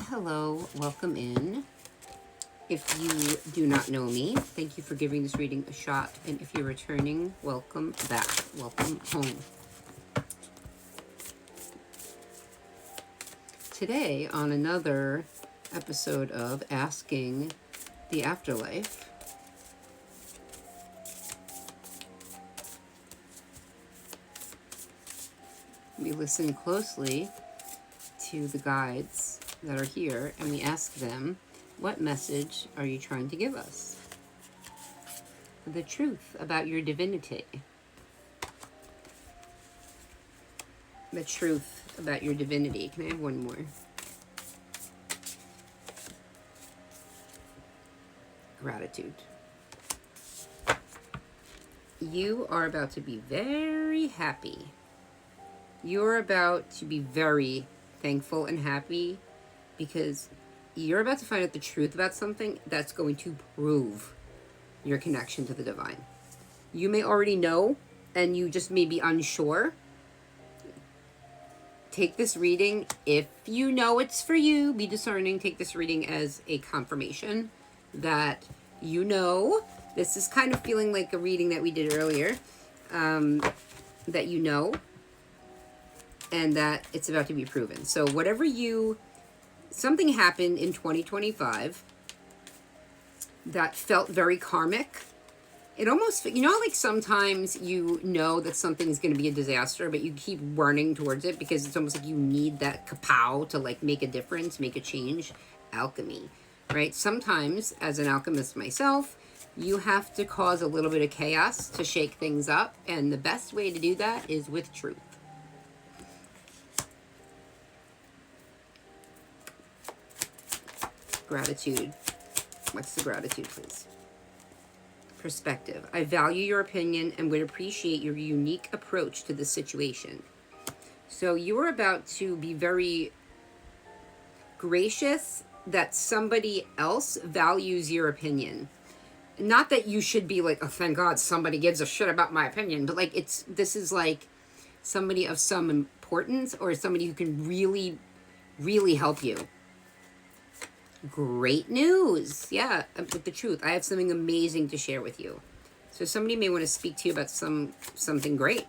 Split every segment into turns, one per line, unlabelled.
Hello, welcome in. If you do not know me, thank you for giving this reading a shot. And if you're returning, welcome back. Welcome home. Today, on another episode of Asking the Afterlife, we listen closely to the guides that are here and we ask them, what message are you trying to give us? The truth about your divinity. The truth about your divinity. Can I have one more? Gratitude. You are about to be very happy. You're about to be very thankful and happy because you're about to find out the truth about something that's going to prove your connection to the divine. You may already know and you just may be unsure. Take this reading, if you know it's for you, be discerning. Take this reading as a confirmation that you know. This is kind of feeling like a reading that we did earlier, that you know, and that it's about to be proven. So whatever something happened in 2025 that felt very karmic. It almost, like sometimes you know that something's going to be a disaster, but you keep running towards it because it's almost like you need that kapow to like make a difference, make a change. Alchemy, right? Sometimes, as an alchemist myself, you have to cause a little bit of chaos to shake things up. And the best way to do that is with truth. Gratitude. What's the gratitude, please? Perspective. I value your opinion and would appreciate your unique approach to the situation. So you are about to be very gracious that somebody else values your opinion. Not that you should be like, oh, thank God somebody gives a shit about my opinion, but like this is like somebody of some importance or somebody who can really, really help you. Great news. Yeah, with the truth. I have something amazing to share with you. So somebody may want to speak to you about something great.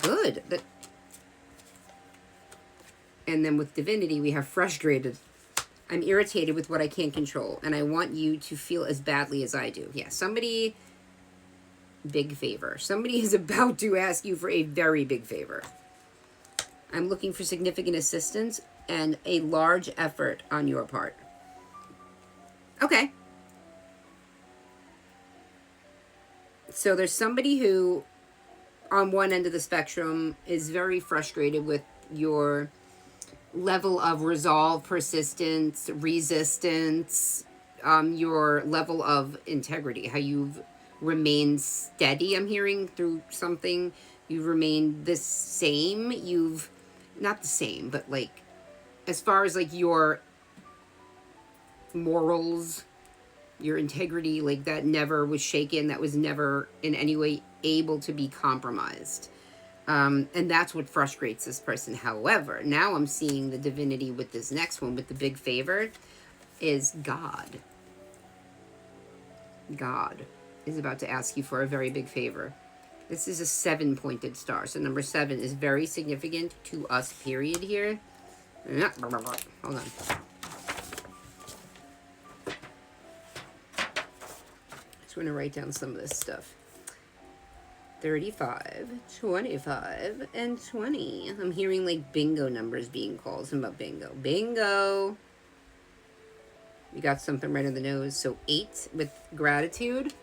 Good. And then with divinity, we have frustrated. I'm irritated with what I can't control, and I want you to feel as badly as I do. Yeah, somebody, big favor. Somebody is about to ask you for a very big favor. I'm looking for significant assistance and a large effort on your part. Okay. So there's somebody who, on one end of the spectrum, is very frustrated with your level of resolve, persistence, resistance, your level of integrity, how you've remained steady, I'm hearing, through something. You've remained the same. Not the same, but like, as far as like your morals, your integrity, like that never was shaken, that was never in any way able to be compromised. And that's what frustrates this person. However, now I'm seeing the divinity with this next one, with the big favor, is God. God is about to ask you for a very big favor. This is a 7-pointed star. So number 7 is very significant to us, period, here. Hold on. Just want to write down some of this stuff. 35, 25, and 20. I'm hearing like bingo numbers being called. Something about bingo. Bingo! You got something right on the nose. So 8 with gratitude.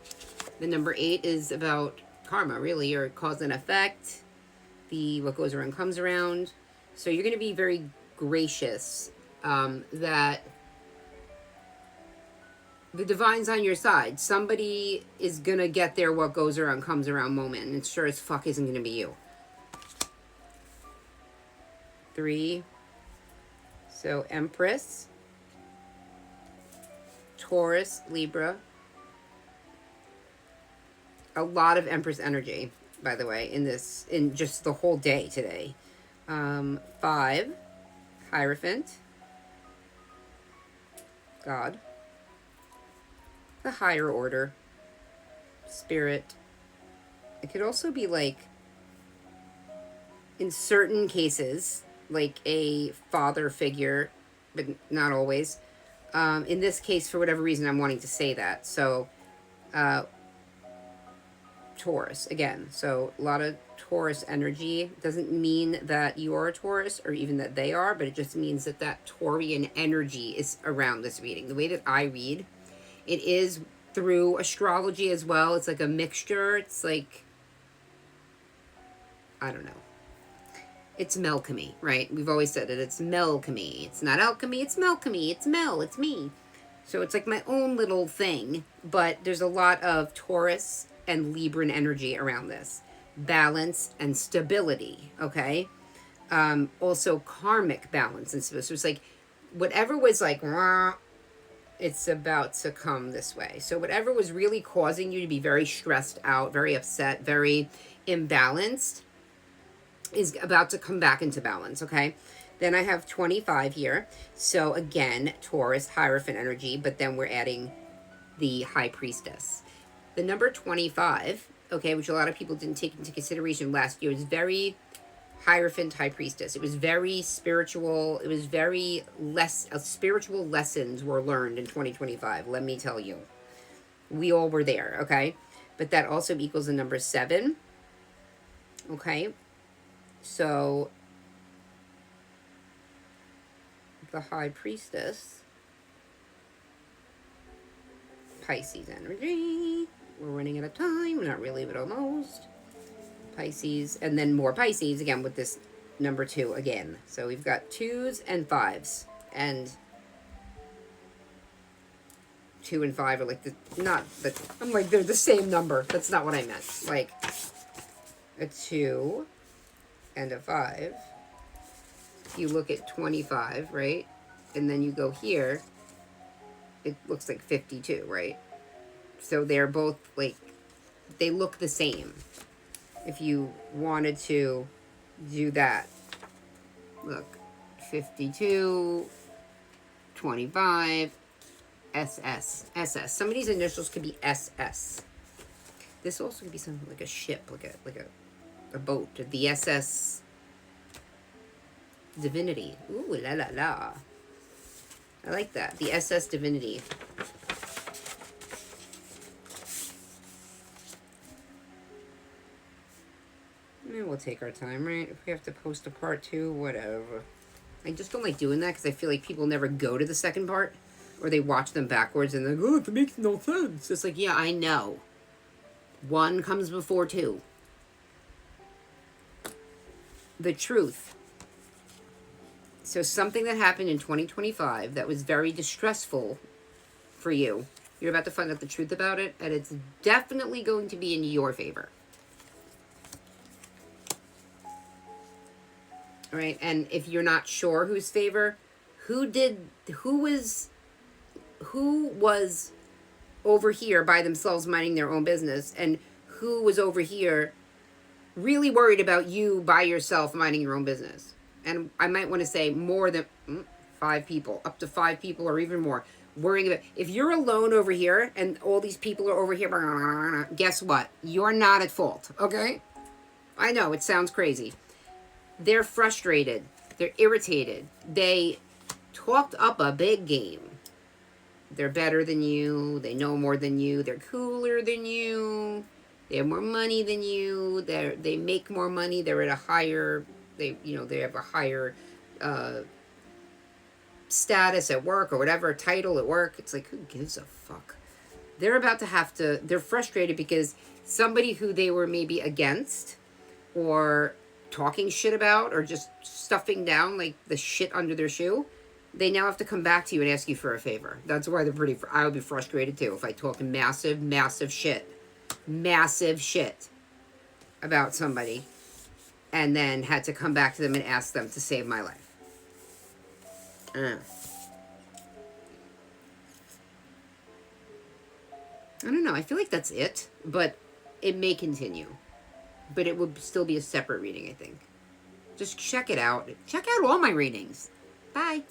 The number 8 is about karma, really, or cause and effect. What goes around comes around. So you're going to be very gracious that the divine's on your side. Somebody is going to get their what goes around comes around moment, and it sure as fuck isn't going to be you. 3. So Empress, Taurus, Libra. A lot of Empress energy, by the way, in just the whole day today. 5, Hierophant. God, the higher order, spirit. It could also be like, in certain cases, like a father figure, but not always. In this case, for whatever reason, I'm wanting to say that. So, Taurus again. So a lot of Taurus energy doesn't mean that you are a Taurus or even that they are, but it just means that that Taurian energy is around this reading. The way that I read, it is through astrology as well. It's like a mixture. It's like, I don't know. It's melchemy, right? We've always said it. It's melchemy. It's not alchemy. It's melchemy. It's Mel. It's me. So it's like my own little thing, but there's a lot of Taurus and Libran energy around this. Balance and stability, okay? Also karmic balance and stuff. So it's like whatever was like, it's about to come this way. So whatever was really causing you to be very stressed out, very upset, very imbalanced is about to come back into balance, okay? Then I have 25 here. So again, Taurus, Hierophant energy, but then we're adding the High Priestess. The number 25, okay, which a lot of people didn't take into consideration last year, is very Hierophant, High Priestess. It was very spiritual. It was very spiritual lessons were learned in 2025, let me tell you. We all were there, okay? But that also equals the number 7, okay? So the High Priestess, Pisces energy. We're running out of time. Not really, but almost. Pisces, and then more Pisces again with this number 2 again. So we've got 2s and 5s, and 2 and 5 are like I'm like they're the same number. That's not what I meant. Like a 2 and a 5. You look at 25, right? And then you go here, it looks like 52, right? So they're both like, they look the same. If you wanted to do that, look, 52, 25, SS. Some of these initials could be SS. This also could be something like a ship, like a boat. The SS Divinity. Ooh, la la la. I like that. The SS Divinity. And we'll take our time, right? If we have to post a part 2, whatever. I just don't like doing that because I feel like people never go to the second part. Or they watch them backwards and they're like, oh, it makes no sense. It's like, yeah, I know. 1 comes before 2. The truth. So something that happened in 2025 that was very distressful for you, you're about to find out the truth about it, and it's definitely going to be in your favor. All right, and if you're not sure whose favor, who was over here by themselves minding their own business, and who was over here really worried about you by yourself minding your own business. And I might want to say more than 5 people, up to 5 people or even more, worrying about, if you're alone over here and all these people are over here, guess what? You're not at fault, okay? I know, it sounds crazy. They're frustrated. They're irritated. They talked up a big game. They're better than you. They know more than you. They're cooler than you. They have more money than you. They make more money. They're at a higher, they have a higher status at work or whatever, title at work. It's like, who gives a fuck? They're about to have to, they're frustrated because somebody who they were maybe against or talking shit about or just stuffing down like the shit under their shoe, they now have to come back to you and ask you for a favor. That's why I would be frustrated too if I talk massive shit about somebody and then had to come back to them and ask them to save my life. I don't know. I feel like that's it, but it may continue. But it would still be a separate reading, I think. Just check it out. Check out all my readings. Bye.